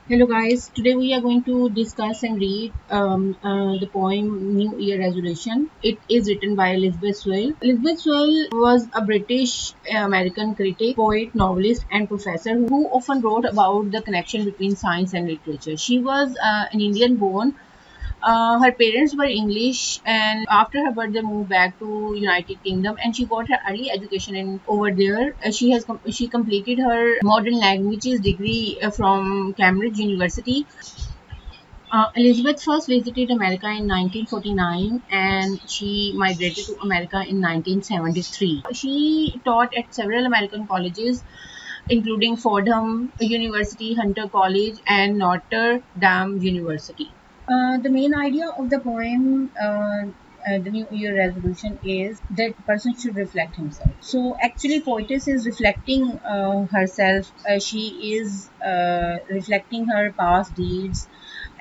Hello guys, today we are going to discuss and read the poem New Year Resolution. It is written by Elizabeth Sewell. Elizabeth Sewell was a British American critic, poet, novelist and professor who often wrote about the connection between science and literature. She was an Indian born. Her parents were English, and after her birth, they moved back to United Kingdom, and she got her early education in over there. She completed her modern languages degree from Cambridge University. Elizabeth first visited America in 1949, and she migrated to America in 1973. She taught at several American colleges, including Fordham University, Hunter College, and Notre Dame University. The main idea of the poem, the New Year resolution, is that person should reflect himself. So actually, poetess is reflecting herself. She is reflecting her past deeds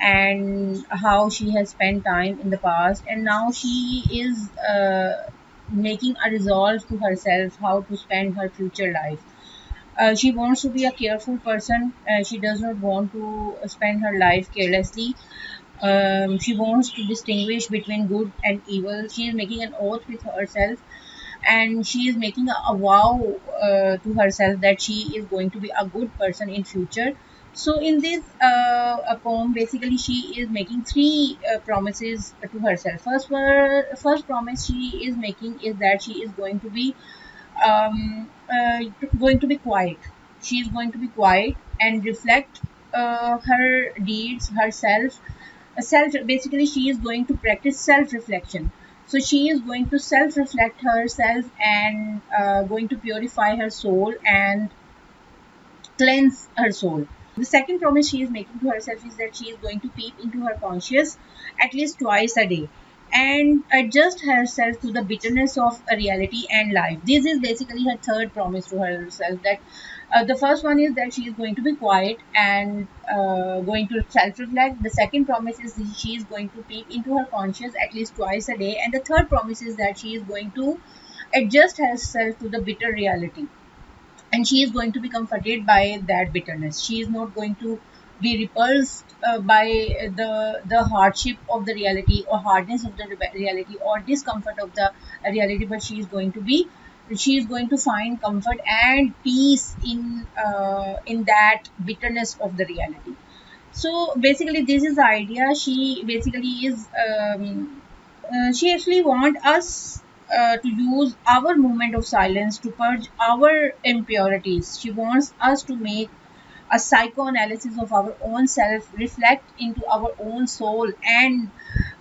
and how she has spent time in the past, and now she is making a resolve to herself how to spend her future life. She wants to be a careful person. She does not want to spend her life carelessly. She wants to distinguish between good and evil. She is making an oath with herself, and she is making a vow to herself that she is going to be a good person in future. So in this a poem, basically she is making three promises to herself. First promise she is making is that she is going to be quiet. She is going to be quiet and reflect her deeds herself. Self Basically she is going to practice self reflection. So she is going to self reflect herself and going to purify her soul and cleanse her soul. The second promise she is making to herself is that she is going to peep into her conscious at least twice a day and adjust herself to the bitterness of reality and life. This is basically her third promise to herself, that the first one is that she is going to be quiet and going to self reflect. The second promise is that she is going to peep into her conscious at least twice a day. And the third promise is that she is going to adjust herself to the bitter reality, and she is going to be comforted by that bitterness. She is not going to be repulsed by the hardship of the reality or hardness of the reality or discomfort of the reality, but she is going to find comfort and peace in that bitterness of the reality. So basically this is the idea. She basically is she actually want us to use our moment of silence to purge our impurities. She wants us to make a psychoanalysis of our own self, reflect into our own soul, and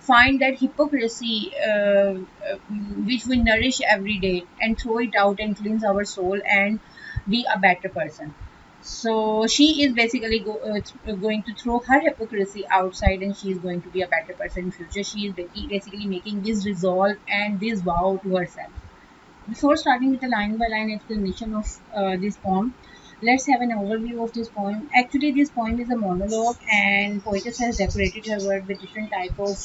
find that hypocrisy which we nourish every day, and throw it out and cleanse our soul and be a better person. So she is basically going to throw her hypocrisy outside, and she is going to be a better person in future. She is basically making this resolve and this vow to herself. Before starting with the line by line explanation of this poem, let's have an overview of this poem. Actually, this poem is a monologue, and poetess has decorated her work with different type of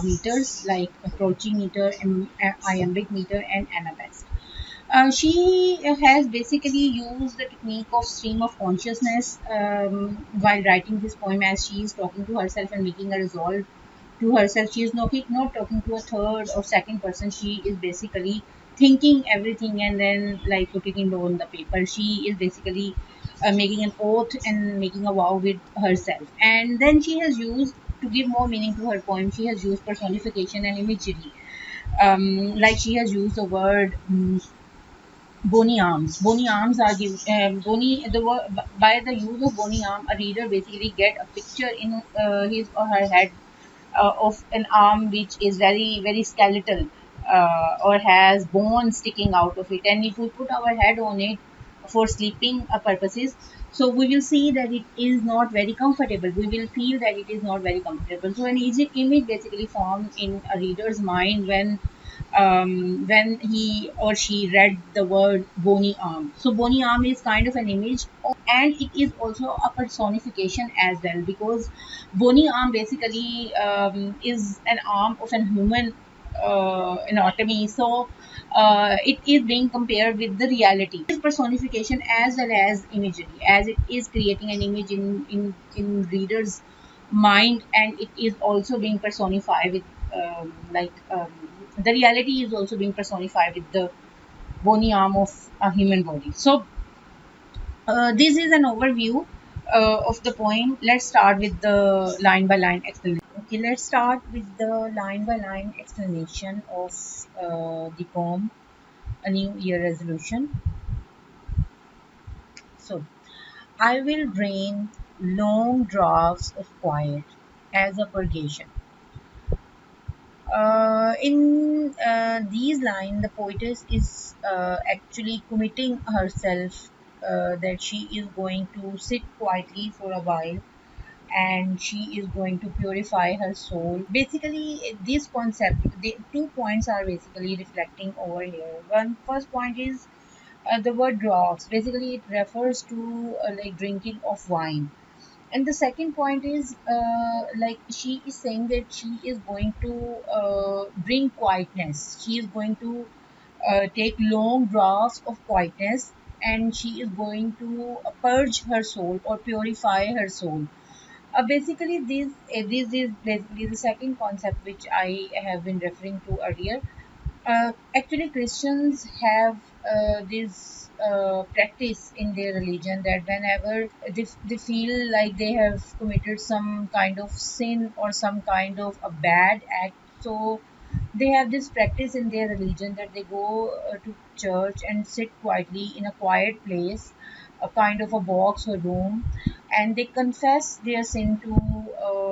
meters like approaching meter, iambic meter, and anabest. She has basically used the technique of stream of consciousness while writing this poem, as she is talking to herself and making a resolve to herself. She is not talking to a third or second person. She is basically thinking everything and then like putting it on the paper. She is basically making an oath and making a vow with herself. And then she has used, to give more meaning to her poem, she has used personification and imagery. Like she has used the word bony arms. Bony arms are bony. By the use of bony arm, a reader basically get a picture in his or her head of an arm which is very skeletal, or has bone sticking out of it. And if we put our head on it for sleeping purposes, so we will see that it is not very comfortable. We will feel that it is not very comfortable. So an easy image basically formed in a reader's mind when he or she read the word bony arm. So bony arm is kind of an image, and it is also a personification as well, because bony arm basically is an arm of an human anatomy. So it is being compared with the reality. It is personification as well as imagery, as it is creating an image in reader's mind, and it is also being personified with the reality is also being personified with the bony arm of a human body. So this is an overview of the poem. Let's start with the line by line explanation. Okay, let's start with the line by line explanation of the poem, A New Year Resolution. So, I will drain long draughts of quiet as a purgation. In these lines, the poetess is actually committing herself that she is going to sit quietly for a while, and she is going to purify her soul. Basically, this concept, the 2 points are basically reflecting over here. One first point is the word draughts. Basically, it refers to like drinking of wine. And the second point is like she is saying that she is going to bring quietness. She is going to take long draughts of quietness, and she is going to purge her soul or purify her soul. Basically, this is basically the second concept which I have been referring to earlier. Actually, Christians have this practice in their religion that whenever they feel like they have committed some kind of sin or some kind of a bad act, so they have this practice in their religion that they go to church and sit quietly in a quiet place, a kind of a box or room, and they confess their sin to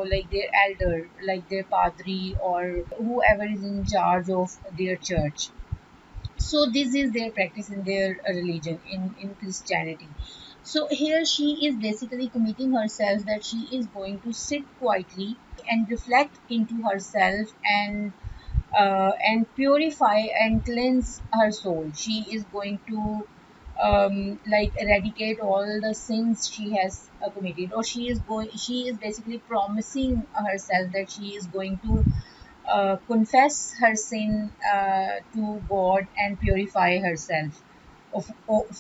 like their elder, like their padri or whoever is in charge of their church. So this is their practice in their religion, in Christianity. So here she is basically committing herself that she is going to sit quietly and reflect into herself, and purify and cleanse her soul. She is going to like eradicate all the sins she has committed, or she is basically promising herself that she is going to confess her sin to God and purify herself of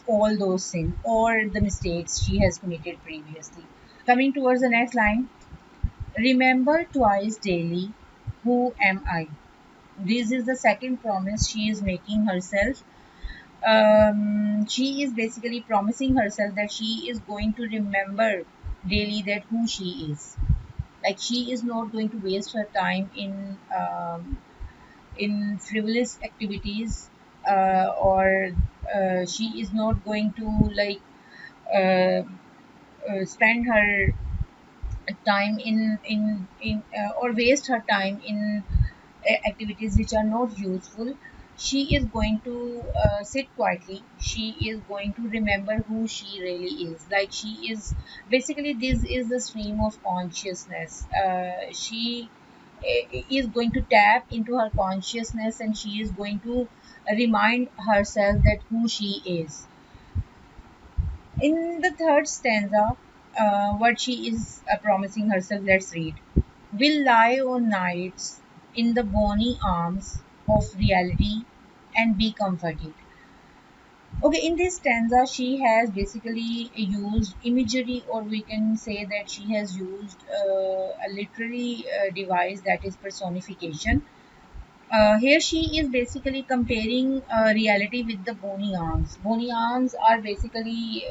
all those sins or the mistakes she has committed previously. Coming towards the next line, remember twice daily, who am I? This is the second promise she is making herself. She is basically promising herself that she is going to remember daily that who she is. Like she is not going to waste her time in frivolous activities, or she is not going to like uh, spend her time in or waste her time in activities which are not useful. She is going to sit quietly. She is going to remember who she really is. Like she is basically, this is the stream of consciousness. She is going to tap into her consciousness, and she is going to remind herself that who she is. In the third stanza, what she is promising herself, let's read. Will lie on nights in the bony arms of reality and be comforted. Okay, in this stanza, she has basically used imagery, or we can say that she has used a literary device, that is personification. Here she is basically comparing reality with the bony arms. Bony arms are basically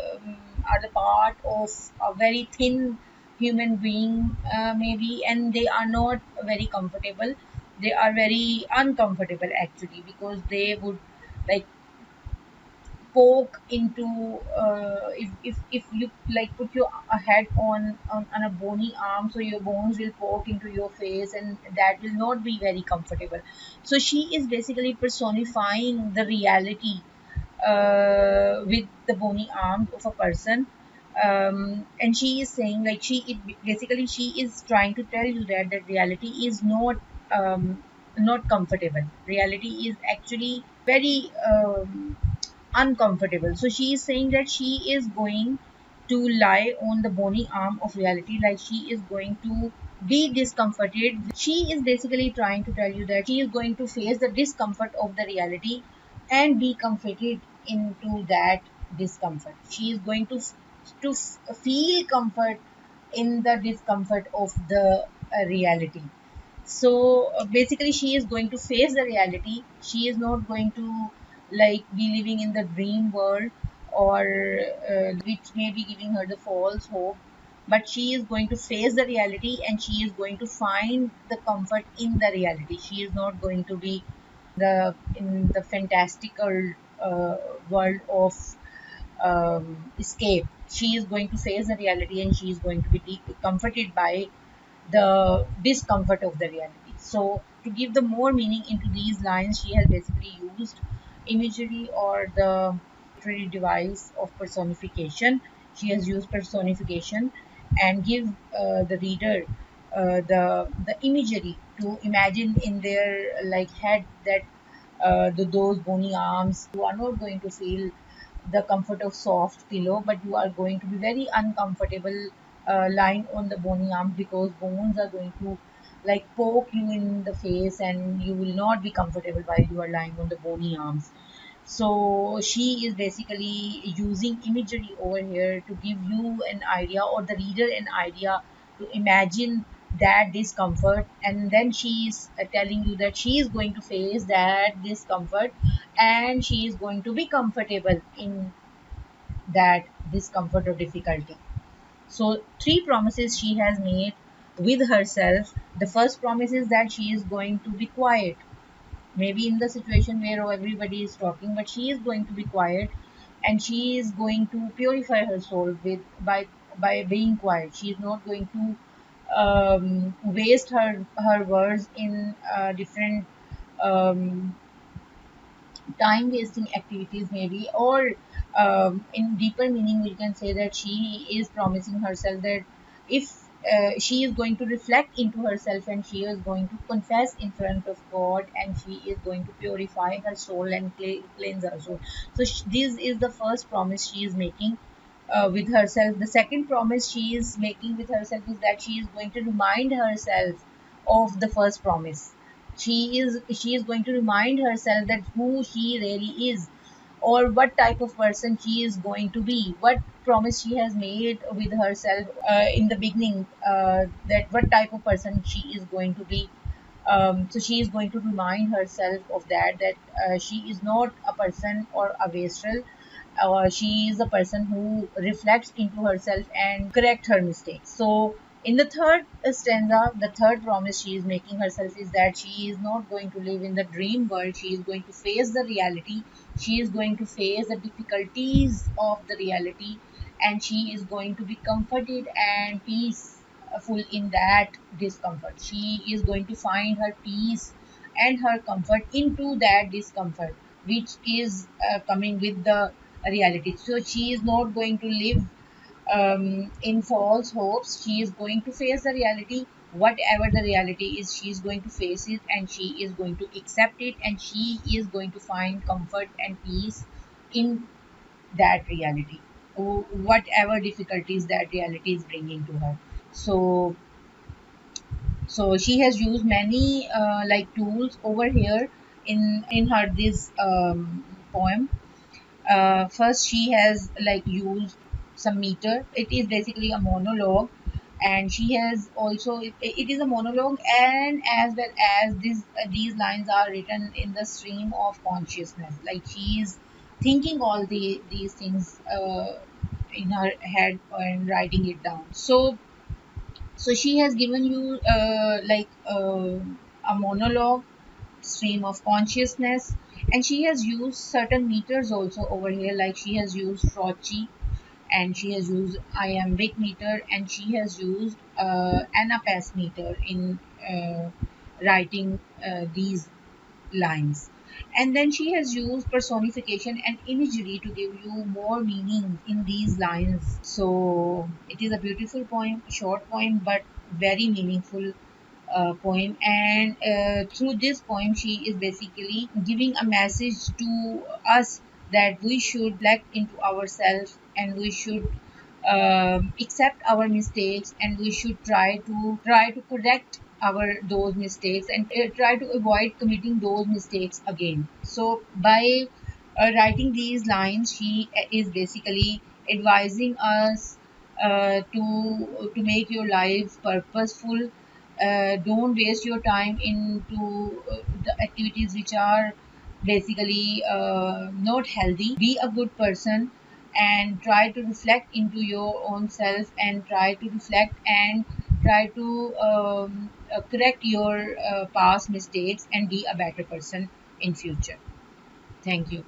are the part of a very thin human being, maybe, and they are not very comfortable. They are very uncomfortable actually, because they would like poke into if you like put your head on a bony arm, so your bones will poke into your face, and that will not be very comfortable. So she is basically personifying the reality with the bony arms of a person. And she is saying like basically she is trying to tell you that reality is not comfortable. Reality is actually very uncomfortable. So she is saying that she is going to lie on the bony arm of reality, like she is going to be discomforted. She is basically trying to tell you that she is going to face the discomfort of the reality and be comforted into that discomfort. She is going to feel comfort in the discomfort of the reality. So basically she is going to face the reality. She is not going to like be living in the dream world, or which may be giving her the false hope, but she is going to face the reality and she is going to find the comfort in the reality. She is not going to be in the fantastical world of escape. She is going to face the reality and she is going to be comforted by the discomfort of the reality. So, to give the more meaning into these lines, she has basically used imagery or the literary device of personification. She has used personification and give the reader the imagery to imagine in their like head that those bony arms. You are not going to feel the comfort of soft pillow, but you are going to be very uncomfortable lying on the bony arms, because bones are going to like poke you in the face and you will not be comfortable while you are lying on the bony arms. So she is basically using imagery over here to give you an idea, or the reader an idea, to imagine that discomfort, and then she is telling you that she is going to face that discomfort and she is going to be comfortable in that discomfort or difficulty. So, three promises she has made with herself. The first promise is that she is going to be quiet, maybe in the situation where everybody is talking, but she is going to be quiet and she is going to purify her soul by being quiet. She is not going to waste her words in different um, time wasting activities maybe, or in deeper meaning we can say that she is promising herself that if she is going to reflect into herself and she is going to confess in front of God and she is going to purify her soul and cleanse her soul. So this is the first promise she is making with herself. The second promise she is making with herself is that she is going to remind herself of the first promise. She is going to remind herself that who she really is, or what type of person she is going to be, what promise she has made with herself in the beginning, that what type of person she is going to be. So she is going to remind herself of that she is not a person or a wastrel. She is a person who reflects into herself and correct her mistakes. So in the third stanza, the third promise she is making herself is that she is not going to live in the dream world. She is going to face the reality. She is going to face the difficulties of the reality, and she is going to be comforted and peaceful in that discomfort. She is going to find her peace and her comfort into that discomfort, which is coming with the reality. So she is not going to live in false hopes. She is going to face the reality. Whatever the reality is, she is going to face it and she is going to accept it, and she is going to find comfort and peace in that reality, whatever difficulties that reality is bringing to her. So she has used many like tools over here in her this poem. First she has like used some meter. It is basically a monologue, and she has also it is a monologue, and as well as these lines are written in the stream of consciousness, like she is thinking all these things in her head and writing it down. So she has given you a monologue, stream of consciousness, and she has used certain meters also over here, like she has used Frochi, and she has used iambic meter, and she has used anapaes meter in writing these lines. And then she has used personification and imagery to give you more meaning in these lines. So it is a beautiful poem, a short poem, but very meaningful poem. And through this poem, she is basically giving a message to us that we should reflect into ourselves, and we should accept our mistakes, and we should try to correct our those mistakes, and try to avoid committing those mistakes again. So by writing these lines, she is basically advising us to make your life purposeful. Don't waste your time into the activities which are basically not healthy. Be a good person and try to reflect into your own self, and try to reflect and try to correct your past mistakes and be a better person in future. Thank you.